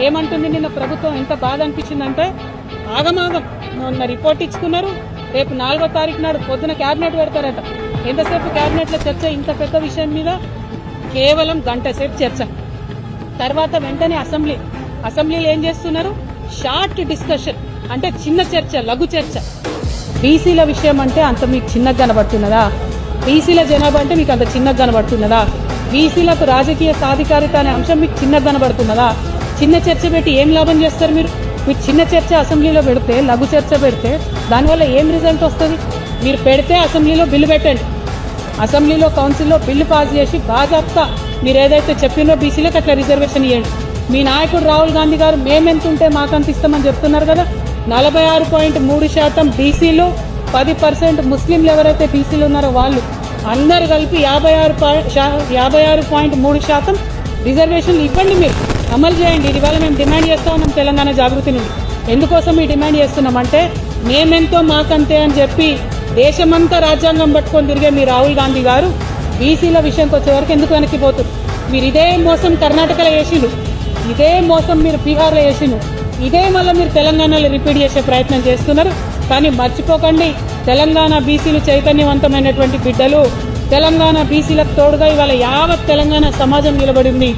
ఏమంటుంది నిన్న ప్రభుత్వం ఎంత బాధ అనిపించిందంటే ఆగమాగం మొన్న రిపోర్ట్ ఇచ్చుకున్నారు. రేపు 4వ తారీఖు నాడు పొద్దున క్యాబినెట్ పెడతారట. ఎంతసేపు క్యాబినెట్లో చర్చ? ఇంత పెద్ద విషయం మీద కేవలం గంట సేపు చర్చ. తర్వాత వెంటనే అసెంబ్లీలో ఏం చేస్తున్నారు? షార్ట్ డిస్కషన్, అంటే చిన్న చర్చ, లఘు చర్చ. బీసీల విషయం అంటే అంత మీకు చిన్నగా కనబడుతున్నదా? బీసీల జనాభా అంటే మీకు అంత చిన్నగా కనబడుతున్నదా? బీసీలకు రాజకీయ సాధికారిత అనే అంశం మీకు చిన్నగా కనబడుతున్నదా? చిన్న చర్చ పెట్టి ఏం లాభం చేస్తారు మీరు? మీరు చిన్న చర్చ అసెంబ్లీలో పెడితే, లఘు చర్చ పెడితే దానివల్ల ఏం రిజల్ట్ వస్తుంది? మీరు పెడితే అసెంబ్లీలో బిల్లు పెట్టండి, అసెంబ్లీలో కౌన్సిల్లో బిల్లు పాస్ చేసి బాజాప్తా మీరు ఏదైతే చెప్పినో బీసీలకు అట్లా రిజర్వేషన్ ఇవ్వండి. మీ నాయకుడు రాహుల్ గాంధీ గారు మేమెంత ఉంటే మాకంత ఇస్తామని చెప్తున్నారు కదా. 46.3% బీసీలు, 10% ముస్లింలు ఎవరైతే బీసీలు ఉన్నారో వాళ్ళు అందరు కలిపి 56.3% రిజర్వేషన్లు ఇవ్వండి, మీరు అమలు చేయండి. ఇది వల్ల మేము డిమాండ్ చేస్తా ఉన్నాం తెలంగాణ జాగృతి నుండి. ఎందుకోసం ఈ డిమాండ్ చేస్తున్నామంటే మేమెంతో మాకంతే అని చెప్పి దేశమంతా రాజ్యాంగం పట్టుకొని తిరిగే మీ రాహుల్ గాంధీ గారు బీసీల విషయంకి వచ్చే వరకు ఎందుకు వెనక్కిపోతుంది? మీరు ఇదే మోసం కర్ణాటకలో చేసిండు, ఇదే మోసం మీరు బీహార్లో చేసిండు, ఇదే మళ్ళీ మీరు తెలంగాణలో రిపీట్ చేసే ప్రయత్నం చేస్తున్నారు. కానీ మర్చిపోకండి, తెలంగాణ బీసీలు చైతన్యవంతమైనటువంటి బిడ్డలు. తెలంగాణ బీసీలకు తోడుగా ఇవాళ యావత్ తెలంగాణ సమాజం నిలబడింది.